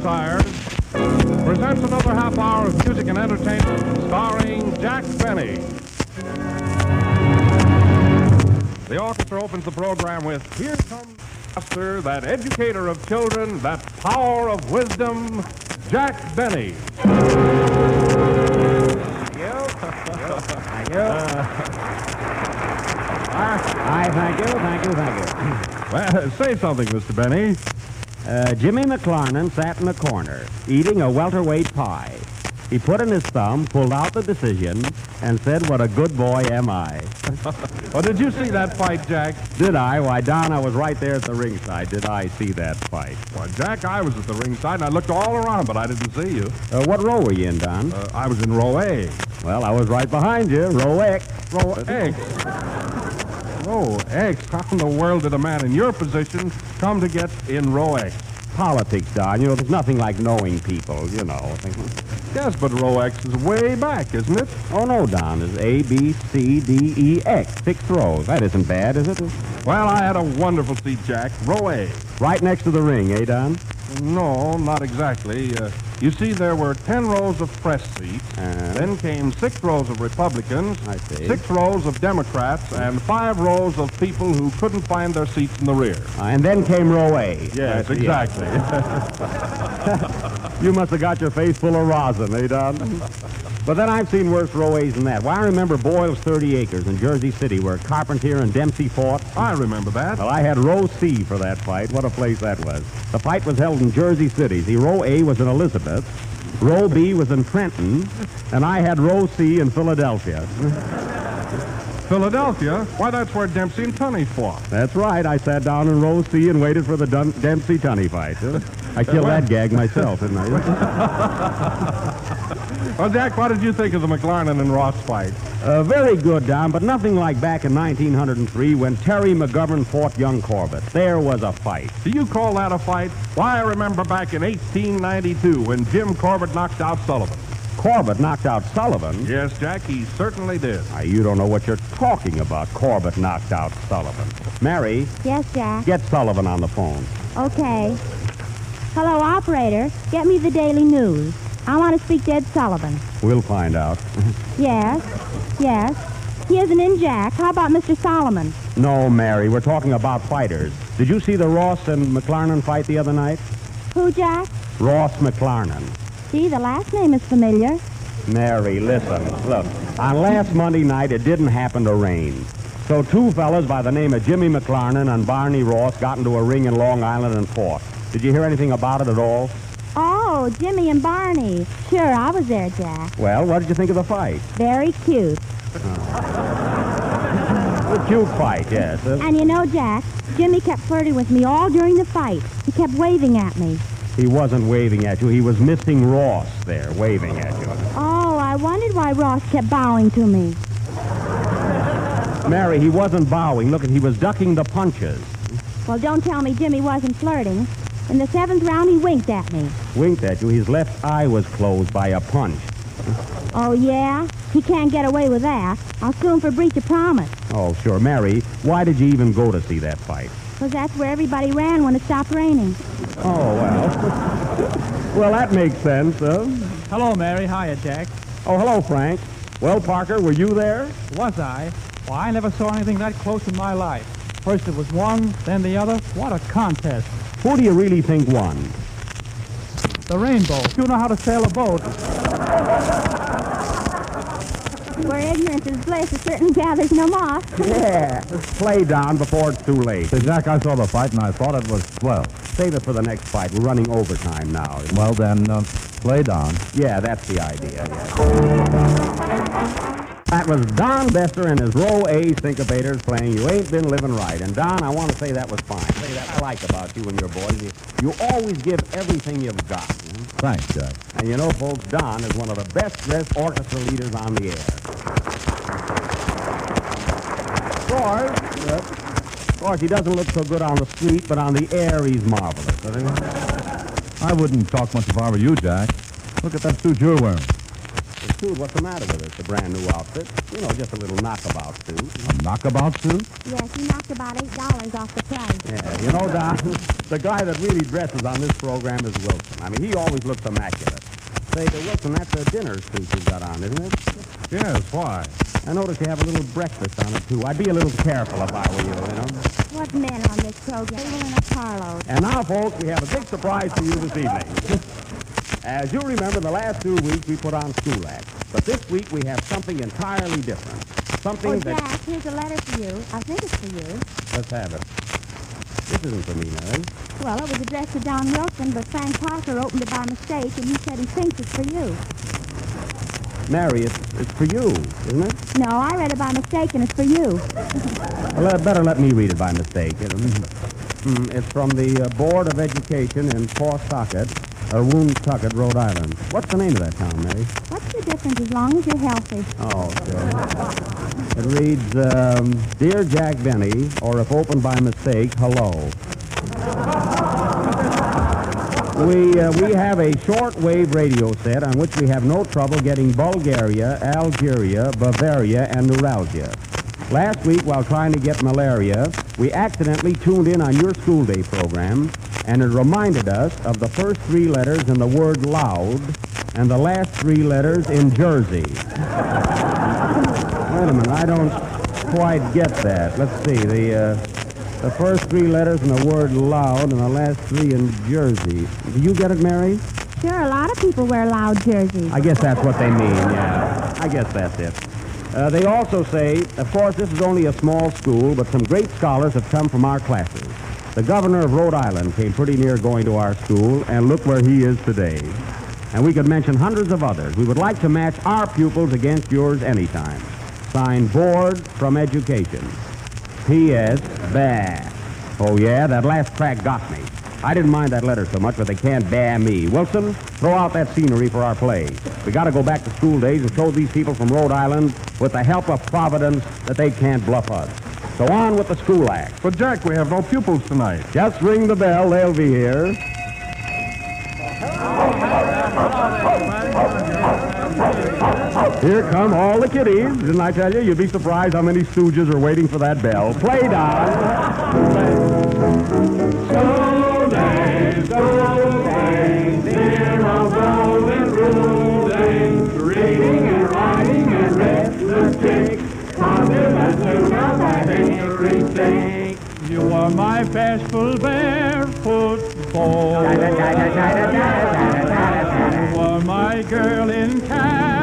Sires presents another half hour of music and entertainment starring Jack Benny. The orchestra opens the program with Here Comes Master, that educator of children, that power of wisdom, Jack Benny. Thank you. Thank you. Well, say something, Mr. Benny. Jimmy McLarnin sat in the corner, eating a welterweight pie. He put in his thumb, pulled out the decision, and said, "What a good boy am I." Well, did you see that fight, Jack? Did I? Why, Don, I was right there at the ringside. Did I see that fight? Well, Jack, I was at the ringside, and I looked all around, but I didn't see you. What row were you in, Don? I was in row A. Well, I was right behind you, row X. Row X? Row X? How in the world did a man in your position come to get in row X? Politics, Don. You know, there's nothing like knowing people, you know. Yes, but row X is way back, isn't it? Oh, no, Don. It's A, B, C, D, E, X. 6 rows. That isn't bad, is it? Well, I had a wonderful seat, Jack. Row A. Right next to the ring, eh, Don? No, not exactly. You see, there were 10 rows of press seats. Then came 6 rows of Republicans, I see. 6 rows of Democrats, and 5 rows of people who couldn't find their seats in the rear. And then came row A. Yes, exactly. You must have got your face full of rosin, eh, Don? But then I've seen worse row A's than that. Why, I remember Boyle's 30 Acres in Jersey City where Carpentier and Dempsey fought. I remember that. Well, I had row C for that fight. What a place that was. The fight was held in Jersey City. See, row A was in Elizabeth, row B was in Trenton, and I had row C in Philadelphia. Philadelphia? Why, that's where Dempsey and Tunney fought. That's right. I sat down in row C and waited for the Dempsey-Tunney fight. I killed that gag myself, didn't I? Well, Jack, what did you think of the McLarnin and Ross fight? Very good, Don, but nothing like back in 1903 when Terry McGovern fought young Corbett. There was a fight. Do you call that a fight? Why, I remember back in 1892 when Jim Corbett knocked out Sullivan. Corbett knocked out Sullivan? Yes, Jack, he certainly did. You don't know what you're talking about. Corbett knocked out Sullivan. Mary? Yes, Jack? Get Sullivan on the phone. Okay. Hello, operator. Get me the Daily News. I want to speak to Ed Sullivan. We'll find out. Yes. He isn't in, Jack. How about Mr. Solomon? No, Mary, we're talking about fighters. Did you see the Ross and McLarnin fight the other night? Who, Jack? Ross McLarnin. Gee, the last name is familiar. Mary, listen. Look, on last Monday night, it didn't happen to rain. So 2 fellas by the name of Jimmy McLarnin and Barney Ross got into a ring in Long Island and fought. Did you hear anything about it at all? Oh, Jimmy and Barney. Sure, I was there, Jack. Well, what did you think of the fight? Very cute. A cute fight, yes. And you know, Jack, Jimmy kept flirting with me all during the fight. He kept waving at me. He wasn't waving at you. He was missing Ross there, waving at you. Oh, I wondered why Ross kept bowing to me. Mary, he wasn't bowing. Look, he was ducking the punches. Well, don't tell me Jimmy wasn't flirting. In the 7th round, he winked at me. Winked at you? His left eye was closed by a punch. Oh, yeah? He can't get away with that. I'll sue him for breach of promise. Oh, sure. Mary, why did you even go to see that fight? Because that's where everybody ran when it stopped raining. Oh, well. Well, that makes sense, huh? Hello, Mary. Hiya, Jack. Oh, hello, Frank. Well, Parker, were you there? Was I? Well, I never saw anything that close in my life. First it was one, then the other. What a contest. Who do you really think won? The rainbow. You know how to sail a boat. Where ignorance is bliss, a certain gathers no moss. Yeah. Let's play, Don, before it's too late. Jack, I saw the fight, and I thought it was swell. Save it for the next fight. We're running overtime now. Well, then, play Don. Yeah, that's the idea, yeah. That was Don Bester and his row A syncopators playing You Ain't Been Living Right. And, Don, I want to say that was fine. Say that I like about you and your boys. You always give everything you've got. Thanks, Jack. And you know, folks, Don is one of the best-dressed orchestra leaders on the air. Of course, he doesn't look so good on the street, but on the air, he's marvelous. Doesn't he? I wouldn't talk much if I were you, Jack. Look at that suit you're wearing. Dude, what's the matter with it? It's a brand new outfit. You know, just a little knockabout suit. A knockabout suit? Yes, he knocked about $8 off the price. Yeah, you know, Don, the guy that really dresses on this program is Wilson. I mean, he always looks immaculate. Say, Wilson, that's a dinner suit you've got on, isn't it? Yes, why? I notice you have a little breakfast on it, too. I'd be a little careful if I were you, you know. What men on this program? They were in a carload. And now, folks, we have a big surprise for you this evening. As you remember, the last 2 weeks we put on school acts. But this week we have something entirely different. Something Oh, that... Jack, here's a letter for you. I think it's for you. Let's have it. This isn't for me, Mary. Well, it was addressed to Don Wilson, but Frank Parker opened it by mistake, and he said he thinks it's for you. Mary, it's for you, isn't it? No, I read it by mistake, and it's for you. Well, better let me read it by mistake. It's from the Board of Education in Pawtucket, or Woontucket, Rhode Island. What's the name of that town, Mary? What's the difference as long as you're healthy? Oh, sure. It reads, Dear Jack Benny, or if opened by mistake, hello. We have a short-wave radio set on which we have no trouble getting Bulgaria, Algeria, Bavaria, and neuralgia. Last week, while trying to get malaria, we accidentally tuned in on your school day program, and it reminded us of the first 3 letters in the word loud and the last 3 letters in Jersey. Wait a minute, I don't quite get that. Let's see, the first 3 letters in the word loud and the last 3 in Jersey. Do you get it, Mary? Sure, a lot of people wear loud jerseys. I guess that's what they mean, yeah. I guess that's it. They also say, of course, this is only a small school, but some great scholars have come from our classes. The governor of Rhode Island came pretty near going to our school, and look where he is today. And we could mention hundreds of others. We would like to match our pupils against yours anytime. Signed, Board from Education. P.S. Bah. Oh, yeah, that last crack got me. I didn't mind that letter so much, but they can't bah me. Wilson, throw out that scenery for our play. We got to go back to school days and show these people from Rhode Island, with the help of Providence, that they can't bluff us. So on with the school act. But, Jack, we have no pupils tonight. Just ring the bell. They'll be here. Here come all the kiddies. Didn't I tell you? You'd be surprised how many stooges are waiting for that bell. Play, Don. School days, near a golden rule days, reading and writing and arithmetic, condiments to not that everything. You are my bashful barefoot boy. You are my girl in calico.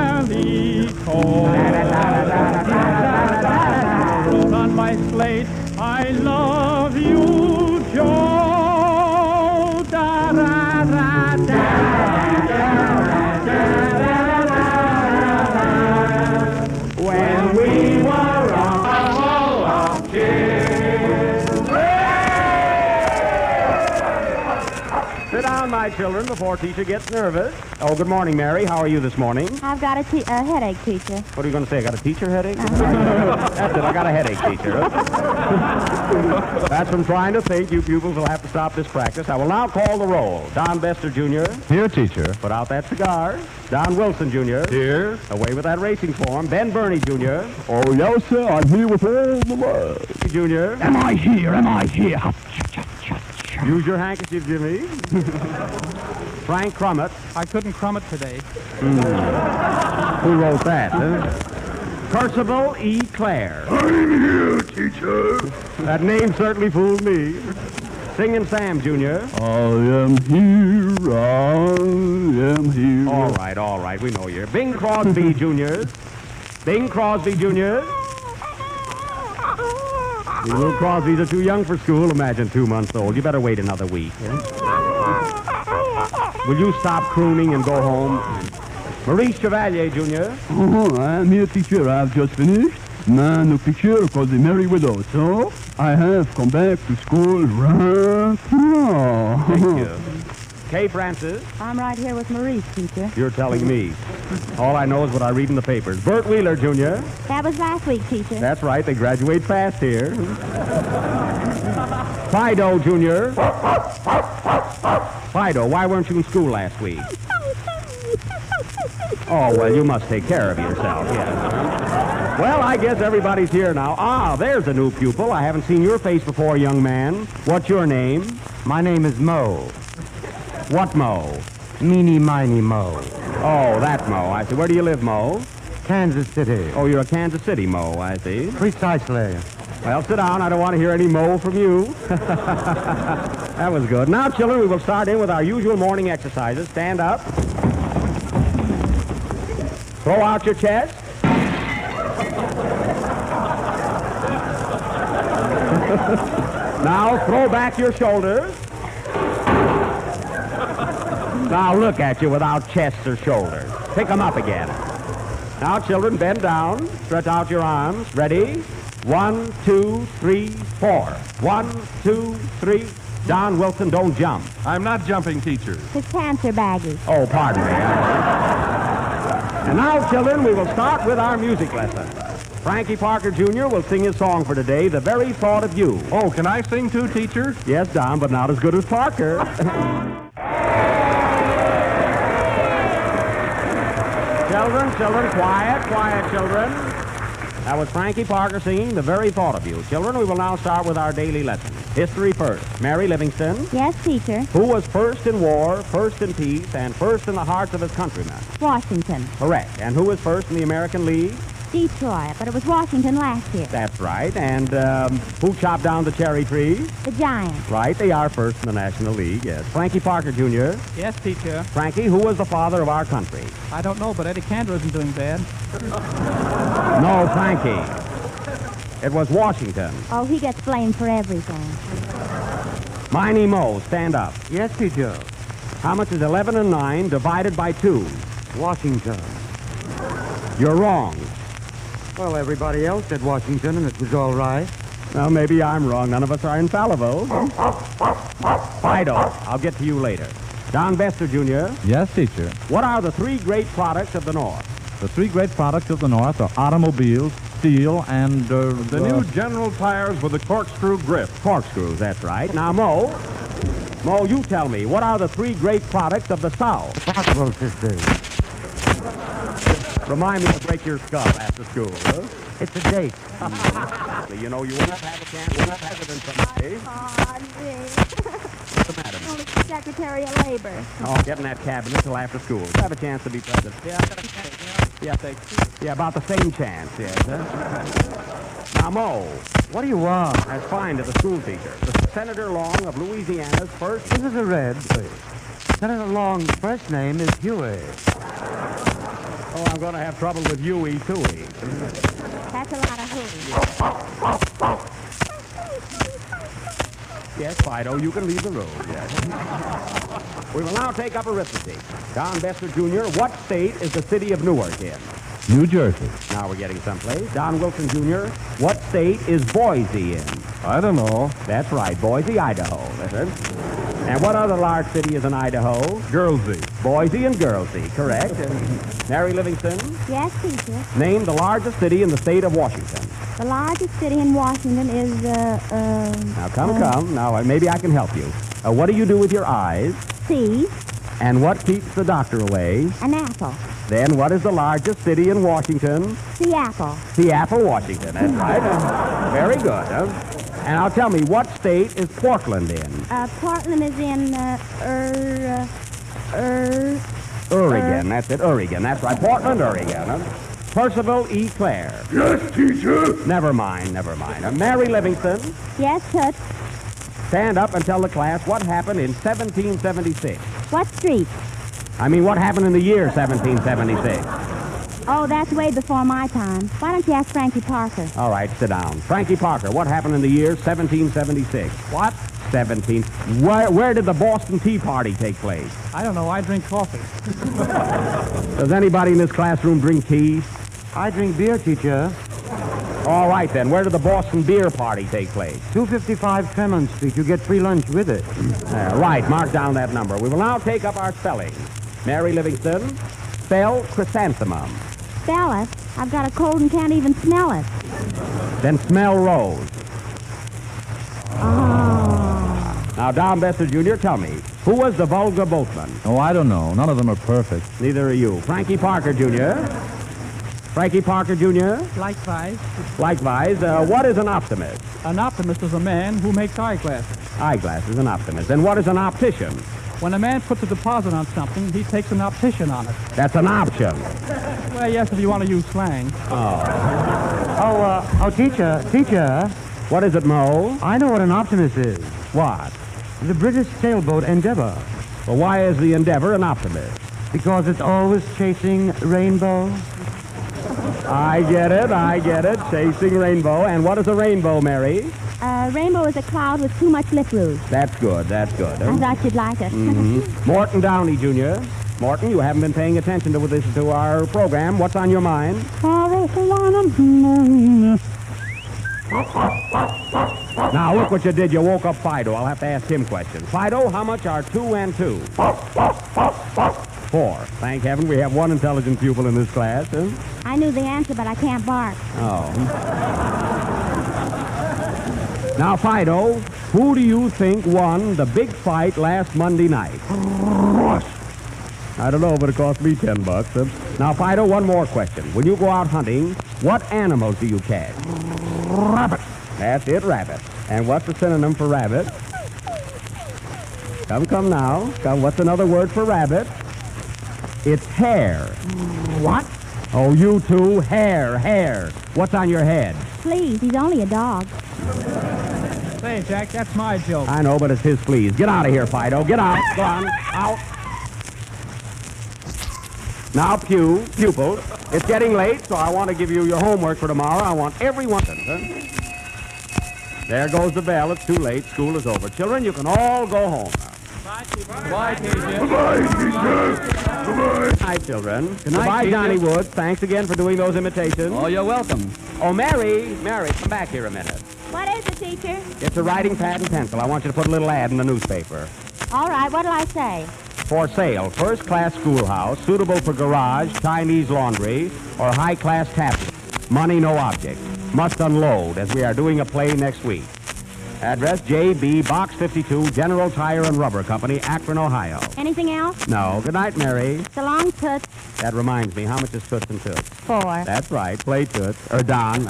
Wrote on my slate, I love you, Joe. Da da da da. When we were all kids. Sit down, my children, before teacher gets nervous. Oh, good morning, Mary. How are you this morning? I've got a headache, teacher. What are you going to say? I got a teacher headache? That's it. I got a headache, teacher. That's from trying to think. You pupils will have to stop this practice. I will now call the roll. Don Bester, Jr. Here, teacher. Put out that cigar. Don Wilson, Jr. Here. Away with that racing form. Ben Burney, Jr. Oh, yes, sir. I'm here with all the world. Jr. Am I here? Am I here? Use your handkerchief, Jimmy. Frank Crummett. I couldn't crumb it today. Who wrote that? Percival E. Clare. I'm here, teacher. That name certainly fooled me. Singing Sam, Jr. I am here. I am here. All right. We know you. Bing Crosby, Jr. Bing Crosby, Jr. You little Crosbys are too young for school. Imagine 2 months old. You better wait another week. Will you stop crooning and go home? Maurice Chevalier, Jr. Oh, I'm here, teacher. I've just finished. Man, a picture called The Merry Widow. So, I have come back to school right now. Thank you. Kay Francis. I'm right here with Maurice, teacher. You're telling me. All I know is what I read in the papers. Bert Wheeler, Jr. That was last week, teacher. That's right. They graduate fast here. Fido, Jr. Fido, why weren't you in school last week? Oh, well, you must take care of yourself, yes. Well, I guess everybody's here now. Ah, there's a new pupil. I haven't seen your face before, young man. What's your name? My name is Mo. What Mo? Meeny, miny, Mo. Oh, that Mo. I see. Where do you live, Mo? Kansas City. Oh, you're a Kansas City Mo, I see. Precisely. Well, sit down. I don't want to hear any Mo from you. That was good. Now, children, we will start in with our usual morning exercises. Stand up. Throw out your chest. Now, throw back your shoulders. Now, look at you without chests or shoulders. Pick them up again. Now, children, bend down. Stretch out your arms. Ready? 1, 2, 3, 4. 1, 2, 3. Don Wilson, don't jump. I'm not jumping, teacher. His pants are baggy. Oh, pardon me. And now, children, we will start with our music lesson. Frankie Parker Jr. will sing his song for today, The Very Thought of You. Oh, can I sing too, teacher? Yes, Don, but not as good as Parker. Children, quiet, children. That was Frankie Parker singing The Very Thought of You. Children, we will now start with our daily lesson. History first. Mary Livingston. Yes, teacher. Who was first in war, first in peace, and first in the hearts of his countrymen? Washington. Correct. And who was first in the American League? Detroit, but it was Washington last year. That's right. And who chopped down the cherry tree? The Giants. Right, they are first in the National League, yes. Frankie Parker Jr. Yes, teacher. Frankie, who was the father of our country? I don't know, but Eddie Cantor isn't doing bad. No, Frankie. It was Washington. Oh, he gets blamed for everything. Miney Mo, stand up. Yes, teacher. How much is 11 and 9 divided by 2? Washington. You're wrong. Well, everybody else said Washington, and it was all right. Well, maybe I'm wrong. None of us are infallible. Fido, I'll get to you later. Don Bester, Jr., Yes, teacher. what are the 3 great products of the North? The 3 great products of the North are automobiles, steel, and... The new General tires with the corkscrew grip. Corkscrews, that's right. Now, Mo, you tell me, what are the 3 great products of the South? Possible, sisters. Remind me to break your skull after school, huh? It's a date. You know, you won't have a chance to president someday. What's the matter? Only Secretary of Labor. Oh, get in that cabinet till after school. Have a chance to be president. Yeah, about the same chance, yes. Huh? Now, Mo, What do you want? that's fine to the school teacher. The Senator Long of Louisiana's first... This is a red, please. Senator Long's first name is Huey. Oh, I'm going to have trouble with Huey, Tooey. That's a lot of hooey. Yes, Fido, you can leave the room. Yes. We will now take up arithmetic. Don Bester, Jr., what state is the city of Newark in? New Jersey. Now we're getting someplace. Don Wilson, Jr., what state is Boise in? I don't know. That's right, Boise, Idaho. That's it. And what other large city is in Idaho? Girlsy. Boise and Girlsy, correct. Mary Livingston, Yes, teacher. name the largest city in the state of Washington. The largest city in Washington is, Now, come. Now, maybe I can help you. What do you do with your eyes? C, And what keeps the doctor away? an apple. Then what is the largest city in Washington? Seattle. Seattle, Washington. That's right. Very good. And now tell me, what state is Portland in? Portland is in, Oregon. That's it, Oregon. That's right, Portland, Oregon. Percival E. Clare. Yes, teacher. Never mind. Mary Livingston, Yes, Toots. stand up and tell the class what happened in 1776. What street? I mean, what happened in the year 1776? Oh, that's way before my time. Why don't you ask Frankie Parker? All right, sit down. Frankie Parker, what happened in the year 1776? What? 17. Where did the Boston Tea Party take place? I don't know. I drink coffee. Does anybody in this classroom drink tea? I drink beer, teacher. All right, then. Where did the Boston Beer Party take place? 255 Tremont Street. You get free lunch with it. Right, mark down that number. We will now take up our spelling. Mary Livingston, spell chrysanthemum. Spell it. I've got a cold and can't even smell it. Then smell rose. Oh. Now, Don Besser, Jr., tell me, who was the vulgar boatman? Oh, I don't know. None of them are perfect. Neither are you. Frankie Parker, Jr.? Frankie Parker, Jr.? Likewise. Likewise. What is an optimist? An optimist is a man who makes eyeglasses. Eyeglasses, an optimist. And what is an optician? When a man puts a deposit on something, he takes an optician on it. That's an option. Well, yes, if you want to use slang. Teacher, What is it, Mo? I know what an optimist is. What? The British sailboat Endeavour, Well, why is the Endeavor an optimist? because it's always chasing rainbow. I get it. Chasing rainbow. And what is a rainbow, Mary? Rainbow is a cloud with too much lip rouge. That's good. I thought you'd like it. Morton Downey, Jr. Morton, you haven't been paying attention to our program. What's on your mind? Now, look what you did. You woke up Fido. I'll have to ask him questions. Fido, how much are 2 and 2? 4. Thank heaven we have one intelligent pupil in this class. Huh? I knew the answer, but I can't bark. Oh. Now, Fido, who do you think won the big fight last Monday night? I don't know, but it cost me $10. Huh? Now, Fido, one more question. When you go out hunting, what animals do you catch? Rabbit. That's it, rabbit. And what's the synonym for rabbit? Come now. What's another word for rabbit? It's hare. What? Oh, you two, hare. What's on your head? Please, he's only a dog. Say, Jack, that's my joke. I know, but it's his fleas. Get out of here, Fido. Get out. Go on. Out. Now, pupils, it's getting late, so I want to give you your homework for tomorrow. I want everyone... There goes the bell. It's too late. School is over. Children, you can all go home now. Bye, teacher. Good night, children. Goodbye, Johnny Woods. Thanks again for doing those imitations. Oh, you're welcome. Oh, Mary, come back here a minute. What is it, teacher? It's a writing pad and pencil. I want you to put a little ad in the newspaper. All right, what'll I say? For sale, first-class schoolhouse, suitable for garage, Chinese laundry, or high-class tapping. Money no object. Must unload, as we are doing a play next week. Address JB Box 52, General Tire and Rubber Company, Akron, Ohio. Anything else? No. Good night, Mary. So long, Toots. That reminds me, how much is Toots and Toots? 4. That's right. Play Toots. Or Don.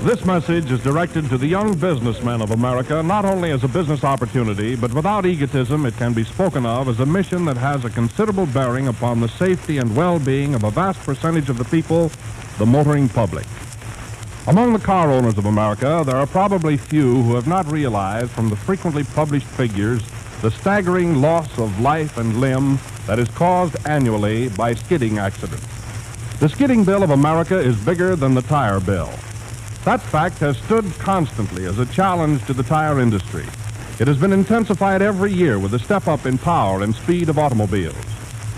This message is directed to the young businessmen of America, not only as a business opportunity, but without egotism, it can be spoken of as a mission that has a considerable bearing upon the safety and well-being of a vast percentage of the people, the motoring public. Among the car owners of America, there are probably few who have not realized from the frequently published figures the staggering loss of life and limb that is caused annually by skidding accidents. The skidding bill of America is bigger than the tire bill. That fact has stood constantly as a challenge to the tire industry. It has been intensified every year with a step up in power and speed of automobiles.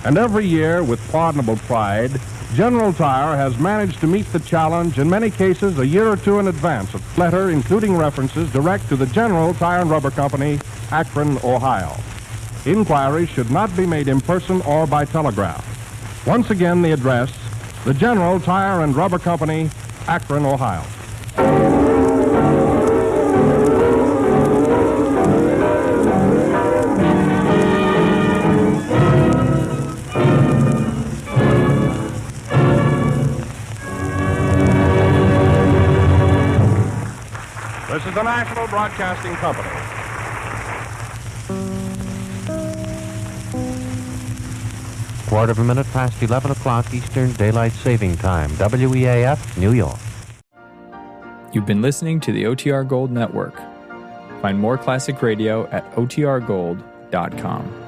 And every year, with pardonable pride, General Tire has managed to meet the challenge, in many cases a year or two in advance, of letter including references direct to the General Tire and Rubber Company, Akron, Ohio. Inquiries should not be made in person or by telegraph. Once again, the address, the General Tire and Rubber Company, Akron, Ohio. This is the National Broadcasting Company. Quarter of a minute past 11 o'clock Eastern Daylight Saving Time. WEAF, New York. You've been listening to the OTR Gold Network. Find more classic radio at otrgold.com.